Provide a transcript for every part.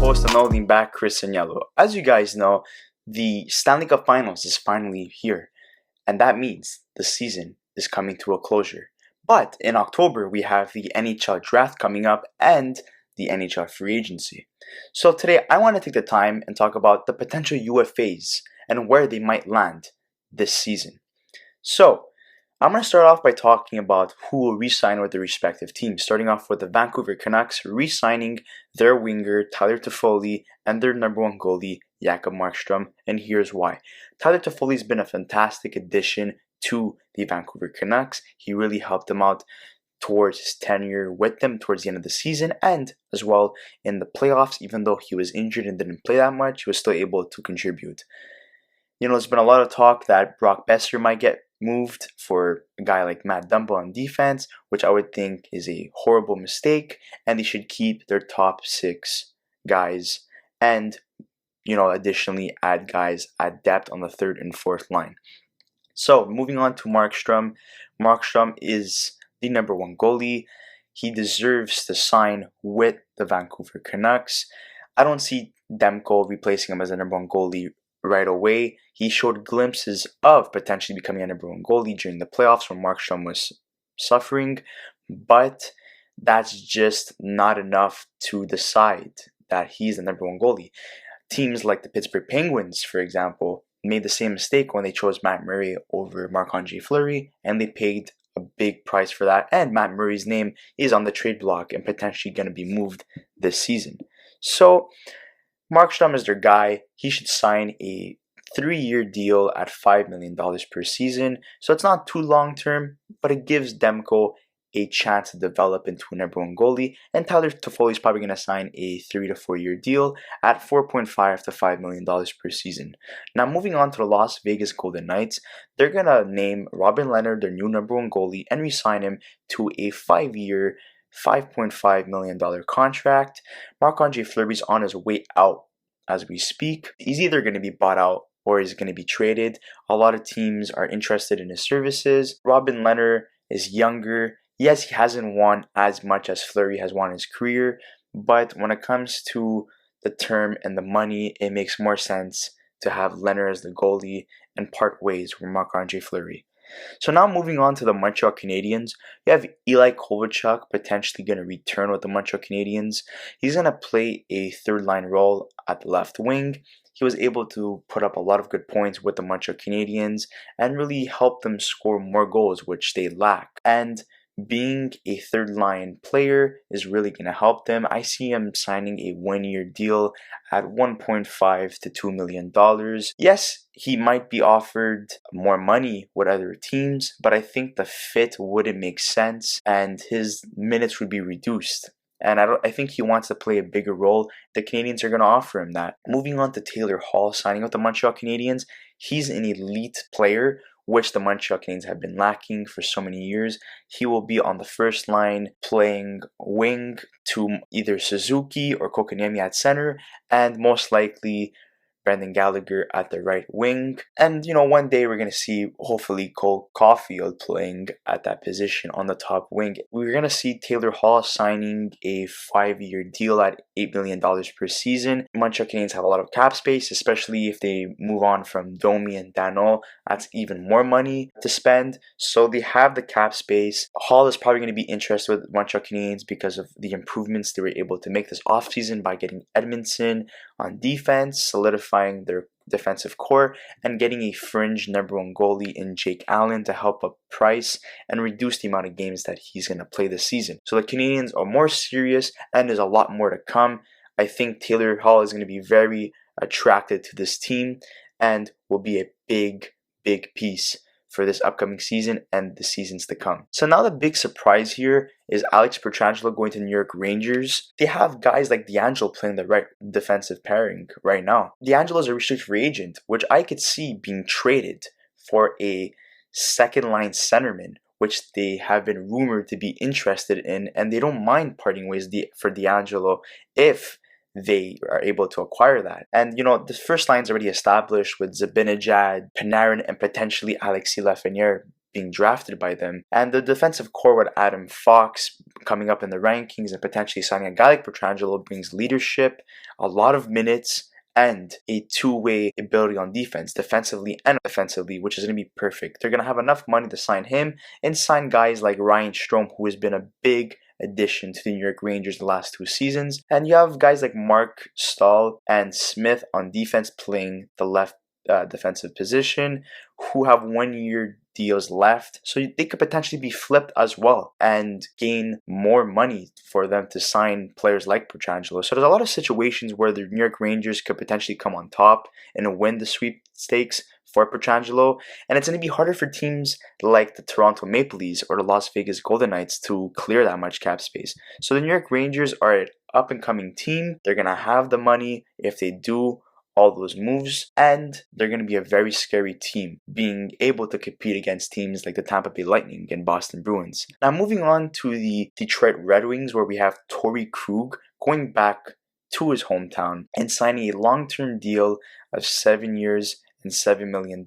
host and only back, Pietrangelo. As you guys know, the Stanley Cup Finals is finally here, and that means the season is coming to a closure. But in October, we have the NHL Draft coming up and the NHL Free Agency. So today, I want to take the time and talk about the potential UFAs and where they might land this season. So, I'm going to start off by talking about who will re-sign with their respective teams, starting off with the Vancouver Canucks re-signing their winger Tyler Toffoli and their number one goalie Jakob Markstrom, and here's why. Tyler Toffoli's been a fantastic addition to the Vancouver Canucks. He really helped them out towards his tenure with them towards the end of the season, and as well in the playoffs. Even though he was injured and didn't play that much, he was still able to contribute. There's been a lot of talk that Brock Boeser might get moved for a guy like Matt Dumba on defense, which I would think is a horrible mistake, and they should keep their top 6 guys and, additionally add guys at depth on the 3rd and 4th line. So, moving on to Markstrom. Markstrom is the number one goalie. He deserves to sign with the Vancouver Canucks. I don't see Demko replacing him as the number one goalie right away. He showed glimpses of potentially becoming a number one goalie during the playoffs when Markstrom was suffering, but that's just not enough to decide that he's the number one goalie. Teams like the Pittsburgh Penguins, for example, made the same mistake when they chose Matt Murray over Marc-Andre Fleury, and they paid a big price for that, and Matt Murray's name is on the trade block and potentially going to be moved this season. So, Markstrom is their guy. He should sign a 3-year deal at $5 million per season. So it's not too long term, but it gives Demko a chance to develop into a number one goalie. And Tyler Toffoli is probably going to sign a 3 to 4 year deal at $4.5 to $5 million per season. Now moving on to the Las Vegas Golden Knights, they're going to name Robin Lehner their new number one goalie and re-sign him to a 5-year $5.5 million contract. Marc-Andre Fleury's on his way out as we speak. He's either going to be bought out or he's going to be traded. A lot of teams are interested in his services. Robin Lehner is younger. Yes, he hasn't won as much as Fleury has won in his career, but when it comes to the term and the money, it makes more sense to have Lehner as the goalie and part ways with Marc-Andre Fleury. So now moving on to the Montreal Canadiens, you have Eli Kovalchuk potentially going to return with the Montreal Canadiens. He's going to play a 3rd line role at the left wing. He was able to put up a lot of good points with the Montreal Canadiens and really help them score more goals, which they lack. And being a 3rd line player is really going to help them. I see him signing a 1-year deal at $1.5 to $2 million. Yes, he might be offered more money with other teams, but I think the fit wouldn't make sense and his minutes would be reduced. And I think he wants to play a bigger role. The Canadiens are going to offer him that. Moving on to Taylor Hall signing with the Montreal Canadiens. He's an elite player, which the Montreal Canadiens have been lacking for so many years. He will be on the 1st line playing wing to either Suzuki or Kotkaniemi at center, and most likely Brendan Gallagher at the right wing. And, one day we're going to see, hopefully, Cole Caulfield playing at that position on the top wing. We're going to see Taylor Hall signing a 5-year deal at $8 million per season. Montreal Canadiens have a lot of cap space, especially if they move on from Domi and Danault. That's even more money to spend. So they have the cap space. Hall is probably going to be interested with Montreal Canadiens because of the improvements they were able to make this offseason by getting Edmonton on defense, solidifying their defensive core, and getting a fringe number one goalie in Jake Allen to help up price and reduce the amount of games that he's going to play this season. So the Canadiens are more serious and there's a lot more to come. I think Taylor Hall is going to be very attracted to this team and will be a big piece for this upcoming season and the seasons to come. So now the big surprise here is Alex Pietrangelo going to New York Rangers. They have guys like DeAngelo playing the right defensive pairing right now. DeAngelo is a restricted free agent, which I could see being traded for a 2nd line centerman, which they have been rumored to be interested in, and they don't mind parting ways for DeAngelo if they are able to acquire that. And, the first line's already established with Zibanejad, Panarin, and potentially Alexis Lafreniere being drafted by them. And the defensive core with Adam Fox coming up in the rankings and potentially signing a guy like Pietrangelo brings leadership, a lot of minutes, and a two-way ability on defense, defensively and offensively, which is going to be perfect. They're going to have enough money to sign him and sign guys like Ryan Strome, who has been a big addition to the New York Rangers the last 2 seasons. And you have guys like Mark Stahl and Smith on defense playing the left defensive position, who have 1-year deals left, so they could potentially be flipped as well and gain more money for them to sign players like Pietrangelo. So there's a lot of situations where the New York Rangers could potentially come on top and win the sweepstakes for Pietrangelo, and it's going to be harder for teams like the Toronto Maple Leafs or the Las Vegas Golden Knights to clear that much cap space. So the New York Rangers are an up-and-coming team. They're going to have the money if they do all those moves, and they're going to be a very scary team, being able to compete against teams like the Tampa Bay Lightning and Boston Bruins. Now moving on to the Detroit Red Wings, where we have Torey Krug going back to his hometown and signing a long-term deal of 7 years and $7 million.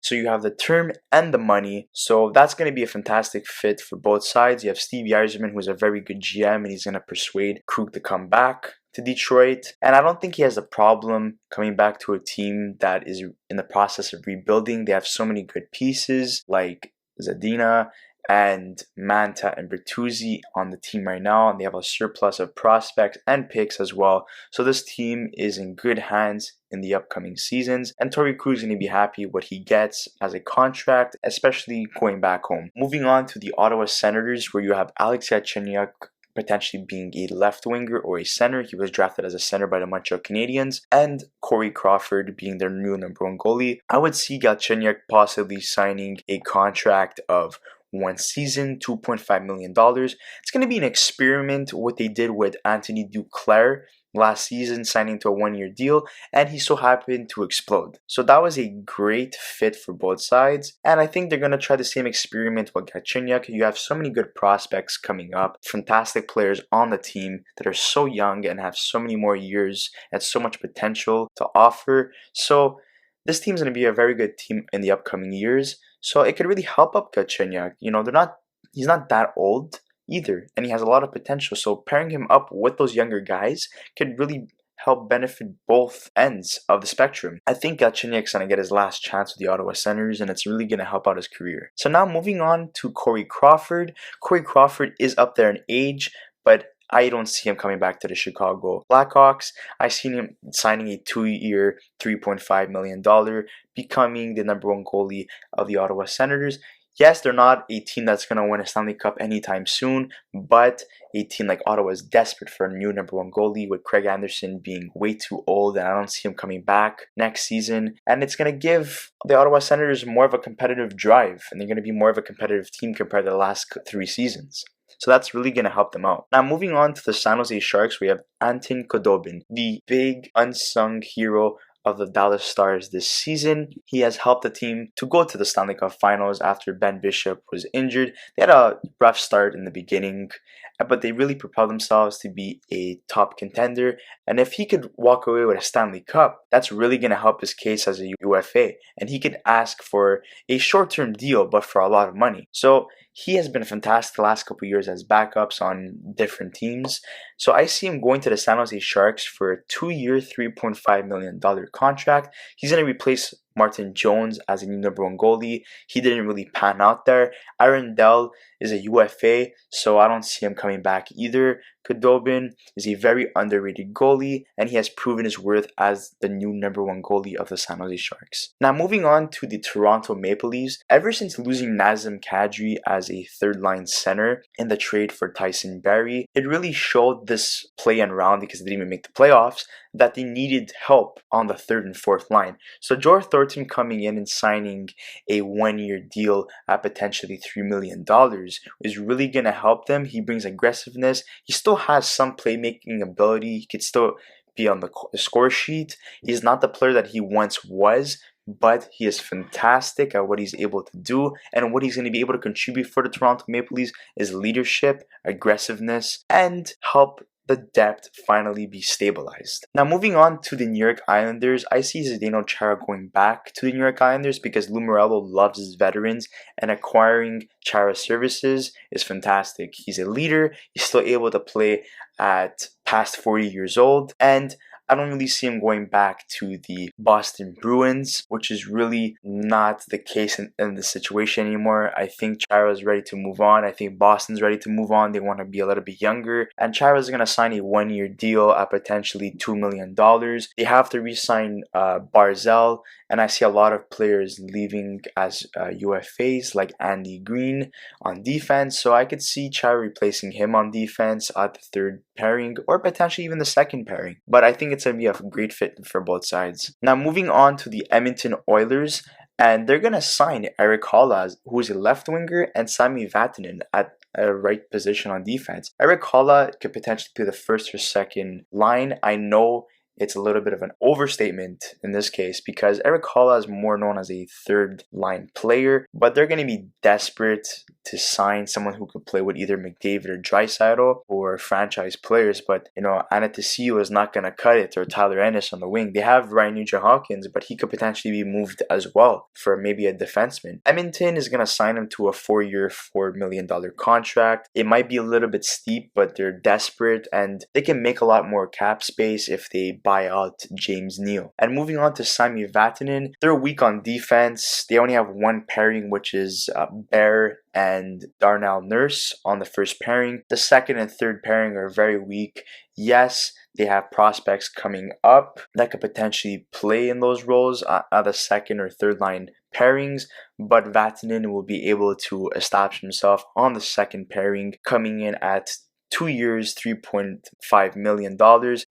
So you have the term and the money. So that's going to be a fantastic fit for both sides. You have Steve Yzerman, who's a very good GM, and he's going to persuade Krug to come back to Detroit. And I don't think he has a problem coming back to a team that is in the process of rebuilding. They have so many good pieces like Zdeno and Manta and Bertuzzi on the team right now, and they have a surplus of prospects and picks as well. So this team is in good hands in the upcoming seasons, and Torey Krug is going to be happy what he gets as a contract, especially going back home. Moving on to the Ottawa Senators, where you have Alex Galchenyuk potentially being a left winger or a center. He was drafted as a center by the Montreal Canadiens, and Corey Crawford being their new number 1 goalie. I would see Galchenyuk possibly signing a contract of 1 season, $2.5 million. It's going to be an experiment what they did with Anthony Duclair last season, signing to a 1-year deal, and he so happened to explode. So that was a great fit for both sides, and I think they're going to try the same experiment with Galchenyuk. You have so many good prospects coming up, fantastic players on the team that are so young and have so many more years and so much potential to offer. So this team's going to be a very good team in the upcoming years. So it could really help up Galchenyuk. You know, he's not that old either, and he has a lot of potential. So pairing him up with those younger guys could really help benefit both ends of the spectrum. I think Galchenyuk's going to get his last chance with the Ottawa Senators, and it's really going to help out his career. So now moving on to Corey Crawford. Corey Crawford is up there in age, but I don't see him coming back to the Chicago Blackhawks. I see him signing a 2-year, $3.5 million, becoming the number 1 goalie of the Ottawa Senators. Yes, they're not a team that's going to win a Stanley Cup anytime soon, but a team like Ottawa is desperate for a new number 1 goalie, with Craig Anderson being way too old, and I don't see him coming back next season. And it's going to give the Ottawa Senators more of a competitive drive, and they're going to be more of a competitive team compared to the last 3 seasons. So that's really going to help them out. Now moving on to the San Jose Sharks, we have Anton Khudobin, the big unsung hero of the Dallas Stars this season. He has helped the team to go to the Stanley Cup Finals after Ben Bishop was injured. They had a rough start in the beginning, but they really propelled themselves to be a top contender. And if he could walk away with a Stanley Cup, that's really going to help his case as a UFA. And he could ask for a short-term deal, but for a lot of money. So he has been fantastic the last couple of years as backups on different teams. So I see him going to the San Jose Sharks for a 2-year, $3.5 million contract. He's going to replace Martin Jones as a new number 1 goalie. He didn't really pan out there. Aaron Dell is a UFA, so I don't see him coming back either. Khudobin is a very underrated goalie, and he has proven his worth as the new number 1 goalie of the San Jose Sharks. Now moving on to the Toronto Maple Leafs. Ever since losing Nazem Kadri as a third-line center in the trade for Tyson Barrie, it really showed this play and round, because they didn't even make the playoffs, that they needed help on the 3rd and 4th line. So Joe Thornton coming in and signing a 1-year deal at potentially $3 million is really going to help them. He brings aggressiveness. He still has some playmaking ability. He could still be on the score sheet. He's not the player that he once was, but he is fantastic at what he's able to do, and what he's going to be able to contribute for the Toronto Maple Leafs is leadership, aggressiveness, and help the depth finally be stabilized. Now moving on to the New York Islanders, I see Zdeno Chara going back to the New York Islanders because Lou Morello loves his veterans, and acquiring Chara's services is fantastic. He's a leader, he's still able to play at past 40 years old, and I don't really see him going back to the Boston Bruins, which is really not the case in the situation anymore. I think Chara is ready to move on. I think Boston's ready to move on. They want to be a little bit younger. And Chara is going to sign a 1-year deal at potentially $2 million. They have to re-sign Barzal. And I see a lot of players leaving as UFAs, like Andy Green on defense. So I could see Chara replacing him on defense at the third pairing, or potentially even the second pairing. But I think it's going to be a great fit for both sides. Now moving on to the Edmonton Oilers, and they're going to sign Erik Haula, who is a left winger, and Sami Vatanen at a right position on defense. Erik Haula could potentially be the first or second line. I know it's a little bit of an overstatement in this case because Erik Haula is more known as a third line player, but they're going to be desperate to sign someone who could play with either McDavid or Draisaitl or franchise players. But Anastasiou is not going to cut it, or Tyler Ennis on the wing. They have Ryan Nugent-Hopkins, but he could potentially be moved as well for maybe a defenseman. Edmonton is going to sign him to a 4-year, $4 million contract. It might be a little bit steep, but they're desperate and they can make a lot more cap space if they buy out James Neal. And moving on to Sami Vatanen, they're weak on defense. They only have one pairing, which is Bear and Darnell Nurse on the first pairing. The second and third pairing are very weak. Yes, they have prospects coming up that could potentially play in those roles at the second or third line pairings, but Vatanen will be able to establish himself on the second pairing, coming in at 2 years, $3.5 million.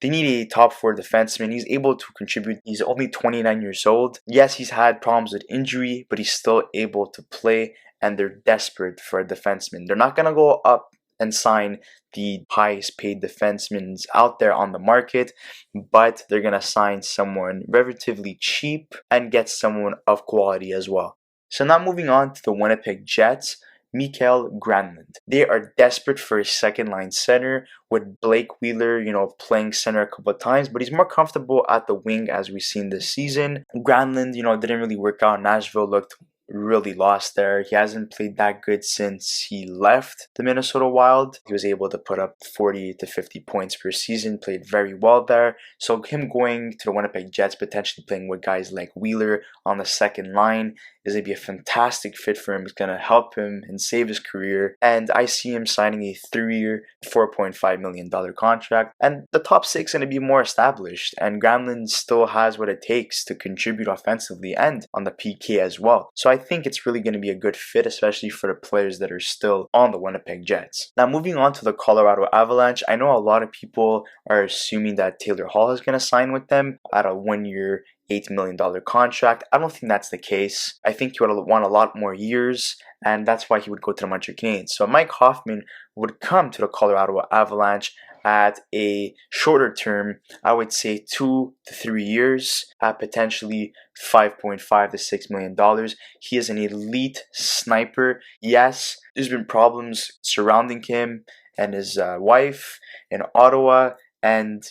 They need a top 4 defenseman. He's able to contribute. He's only 29 years old. Yes, he's had problems with injury, but he's still able to play, and they're desperate for a defenseman. They're not going to go up and sign the highest paid defensemen out there on the market, but they're going to sign someone relatively cheap and get someone of quality as well. So now moving on to the Winnipeg Jets, Mikael Granlund. They are desperate for a second line center, with Blake Wheeler, playing center a couple of times, but he's more comfortable at the wing as we've seen this season. Granlund, didn't really work out. Nashville looked really lost there. He hasn't played that good since he left the Minnesota Wild. He was able to put up 40 to 50 points per season, played very well there. So him going to the Winnipeg Jets, potentially playing with guys like Wheeler on the second line, is going to be a fantastic fit for him. It's going to help him and save his career. And I see him signing a 3-year, $4.5 million contract. And the top 6 going to be more established. And Granlund still has what it takes to contribute offensively and on the PK as well. So I think it's really going to be a good fit, especially for the players that are still on the Winnipeg Jets. Now moving on to the Colorado Avalanche, I know a lot of people are assuming that Taylor Hall is going to sign with them at a 1-year, $8 million contract. I don't think that's the case. I think he would want a lot more years, and that's why he would go to the Montreal Canadiens. So Mike Hoffman would come to the Colorado Avalanche at a shorter term, I would say 2 to 3 years, at potentially $5.5 to $6 million. He is an elite sniper. Yes, there's been problems surrounding him and his wife in Ottawa, and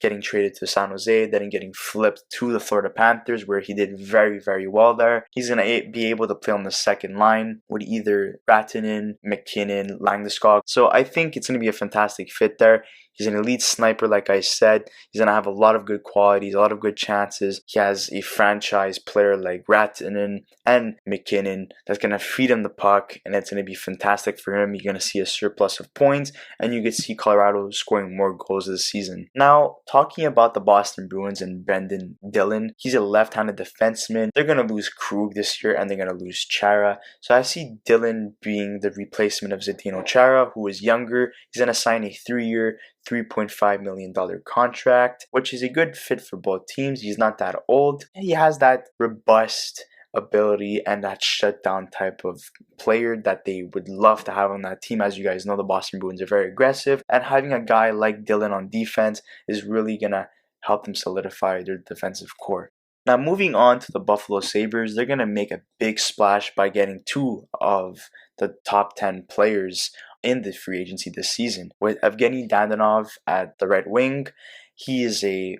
getting traded to San Jose, then getting flipped to the Florida Panthers, where he did very, very well there. He's going to be able to play on the second line with either Vatanen, McKinnon, Landeskog. So I think it's going to be a fantastic fit there. He's an elite sniper, like I said. He's going to have a lot of good qualities, a lot of good chances. He has a franchise player like Vatanen and McKinnon that's going to feed him the puck, and it's going to be fantastic for him. You're going to see a surplus of points, and you can see Colorado scoring more goals this season. Now, talking about the Boston Bruins and Brendan Dillon, he's a left-handed defenseman. They're going to lose Krug this year, and they're going to lose Chara. So I see Dillon being the replacement of Zdeno Chara, who is younger. He's going to sign a 3-year, $3.5 million contract, which is a good fit for both teams. He's not that old. He has that robust ability and that shutdown type of player that they would love to have on that team. As you guys know, the Boston Bruins are very aggressive, and having a guy like Dillon on defense is really going to help them solidify their defensive core. Now, moving on to the Buffalo Sabres, they're going to make a big splash by getting 2 of the top 10 players in the free agency this season. With Evgeny Dadonov at the right wing, he is a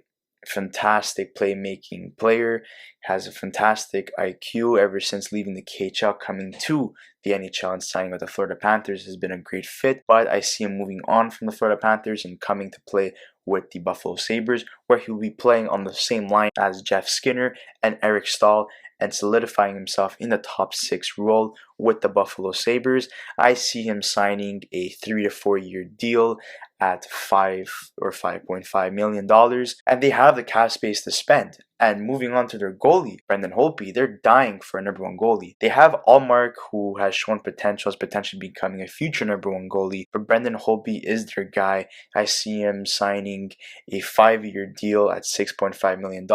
fantastic playmaking player, has a fantastic IQ ever since leaving the KHL, coming to the NHL and signing with the Florida Panthers has been a great fit, but I see him moving on from the Florida Panthers and coming to play with the Buffalo Sabres, where he'll be playing on the same line as Jeff Skinner and Eric Staal and solidifying himself in the top 6 role with the Buffalo Sabres. I see him signing a 3 to 4 year deal at $5 or $5.5 million, and they have the cap space to spend. And moving on to their goalie, Brendan Holtby, they're dying for a number 1 goalie. They have Ullmark, who has shown potential as potentially becoming a future number 1 goalie, but Brendan Holtby is their guy. I see him signing a 5-year deal at $6.5 million.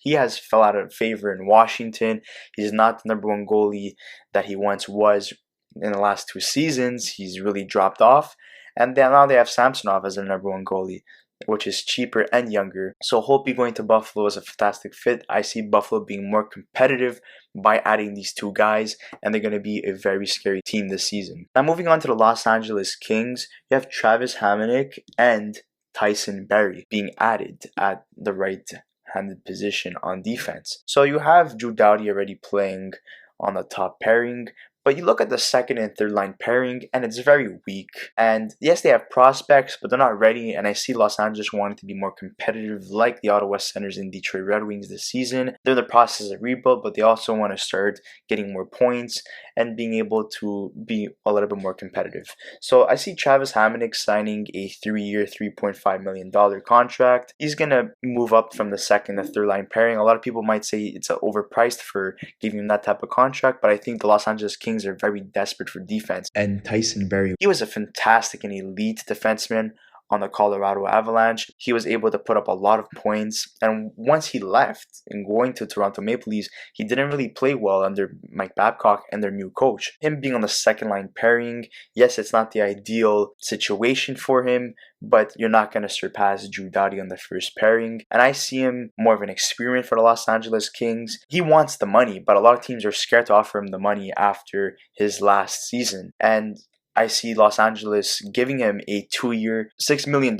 He has fell out of favor in Washington. He's not the number 1 goalie that he once was in the last 2 seasons. He's really dropped off. And then now they have Samsonov as their number 1 goalie, which is cheaper and younger. So Holtby going to Buffalo is a fantastic fit. I see Buffalo being more competitive by adding these 2 guys, and they're going to be a very scary team this season. Now moving on to the Los Angeles Kings, you have Travis Hamonic and Tyson Barrie being added at the right-handed position on defense. So you have Drew Doughty already playing on the top pairing, but you look at the second and third line pairing, and it's very weak. And yes, they have prospects, but they're not ready. And I see Los Angeles wanting to be more competitive, like the Ottawa Senators and Detroit Red Wings this season. They're in the process of rebuild, but they also want to start getting more points and being able to be a little bit more competitive. So I see Travis Hamonic signing a 3-year, $3.5 million contract. He's going to move up from the second and third line pairing. A lot of people might say it's overpriced for giving him that type of contract, but I think the Los Angeles Kings are very desperate for defense. And Tyson Barrie, he was a fantastic and elite defenseman on the Colorado Avalanche. He was able to put up a lot of points, and once he left and going to Toronto Maple Leafs, he didn't really play well under Mike Babcock and their new coach. Him being on the second line pairing, yes, it's not the ideal situation for him, but you're not going to surpass Drew Doughty on the first pairing. And I see him more of an experiment for the Los Angeles Kings. He wants the money, but a lot of teams are scared to offer him the money after his last season. And I see Los Angeles giving him a 2-year, $6 million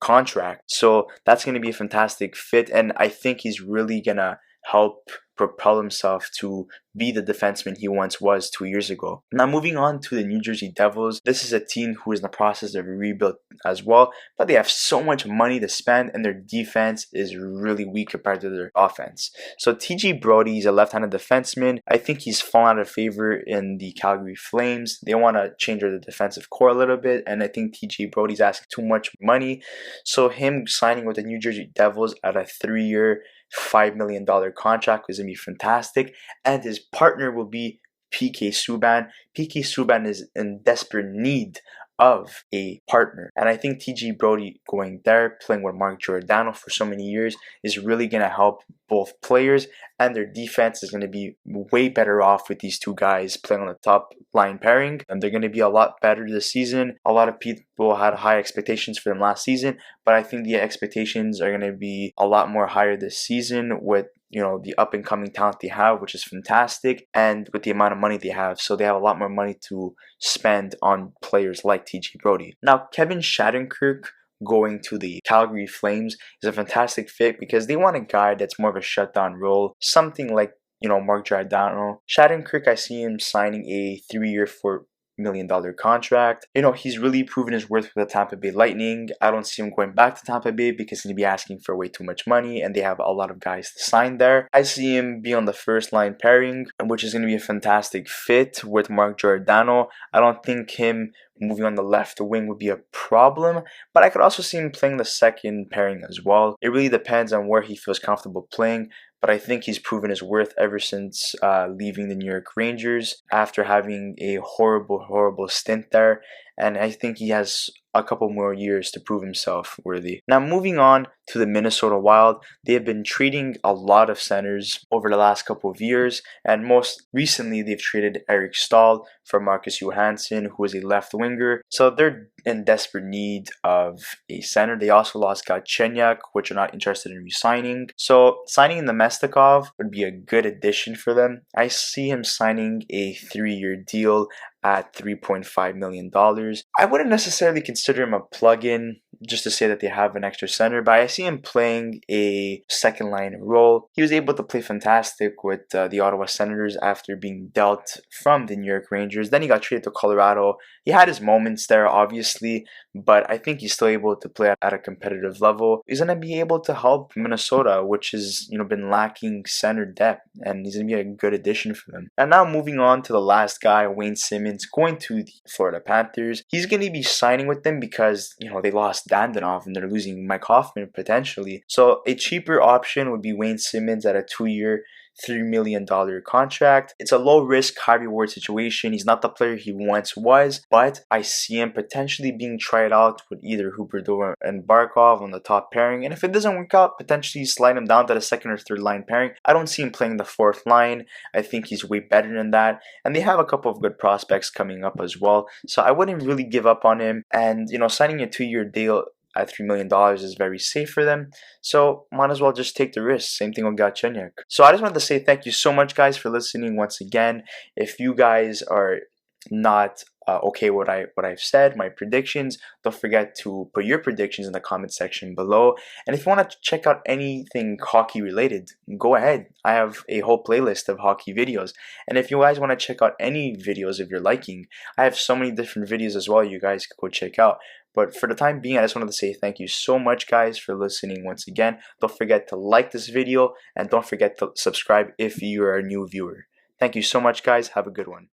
contract. So that's going to be a fantastic fit. And I think he's really going to help propel himself to be the defenseman he once was 2 years ago. Now moving on to the New Jersey Devils. This is a team who is in the process of rebuild as well, but they have so much money to spend and their defense is really weak compared to their offense. So TJ Brodie is a left-handed defenseman. I think he's fallen out of favor in the Calgary Flames. They want to change their defensive core a little bit, and I think TJ Brodie's asking too much money. So him signing with the New Jersey Devils at a 3-year, $5 million contract is going to be fantastic, and his partner will be PK Subban. PK Subban is in desperate need of a partner, and I think TJ Brodie going there, playing with Mark Giordano for so many years, is really going to help both players, and their defense is going to be way better off with these 2 guys playing on the top line pairing, and they're going to be a lot better this season. A lot of people had high expectations for them last season, but I think the expectations are going to be a lot more higher this season with the up and coming talent they have, which is fantastic, and with the amount of money they have. So they have a lot more money to spend on players like TJ Brodie. Now, Kevin Shattenkirk going to the Calgary Flames is a fantastic fit because they want a guy that's more of a shutdown role, something like Mark Giordano. Shattenkirk, I see him signing a 3-year, $4 million contract. He's really proven his worth with the Tampa Bay Lightning. I don't see him going back to Tampa Bay because he's going to be asking for way too much money and they have a lot of guys to sign there. I see him be on the first line pairing, which is going to be a fantastic fit with Mark Giordano. I don't think him moving on the left wing would be a problem, but I could also see him playing the second pairing as well. It really depends on where he feels comfortable playing, but I think he's proven his worth ever since leaving the New York Rangers after having a horrible stint there, and I think he has a couple more years to prove himself worthy. Now moving on to the Minnesota Wild, they have been trading a lot of centers over the last couple of years, and most recently they've traded Eric Staal for Marcus Johansson, who is a left winger. So they're in desperate need of a center. They also lost Galchenyuk, which are not interested in re-signing. So signing Namestnikov would be a good addition for them. I see him signing a 3-year deal at $3.5 million. I wouldn't necessarily consider him a plug-in just to say that they have an extra center, but I see him playing a second line role. He was able to play fantastic with the Ottawa Senators after being dealt from the New York Rangers. Then he got traded to Colorado. He had his moments there, obviously, but I think he's still able to play at a competitive level. He's going to be able to help Minnesota, which has been lacking center depth, and he's going to be a good addition for them. And now moving on to the last guy, Wayne Simmonds, going to the Florida Panthers. He's going to be signing with them because they lost Dandanov and they're losing Mike Hoffman potentially. So a cheaper option would be Wayne Simmonds at a 2-year, $3 million contract. It's a low risk, high reward situation. He's not the player he once was, but I see him potentially being tried out with either Huberdeau and Barkov on the top pairing. And if it doesn't work out, potentially slide him down to the second or third line pairing. I don't see him playing the fourth line. I think he's way better than that. And they have a couple of good prospects coming up as well. So I wouldn't really give up on him. And, signing a 2-year deal at $3 million is very safe for them. So might as well just take the risk. Same thing with Galchenyuk. So I just wanted to say thank you so much, guys, for listening once again. If you guys are not okay with what I've said, my predictions, don't forget to put your predictions in the comment section below. And if you want to check out anything hockey related, go ahead. I have a whole playlist of hockey videos. And if you guys want to check out any videos of your liking, I have so many different videos as well you guys can go check out. But for the time being, I just wanted to say thank you so much, guys, for listening once again. Don't forget to like this video and don't forget to subscribe if you are a new viewer. Thank you so much, guys. Have a good one.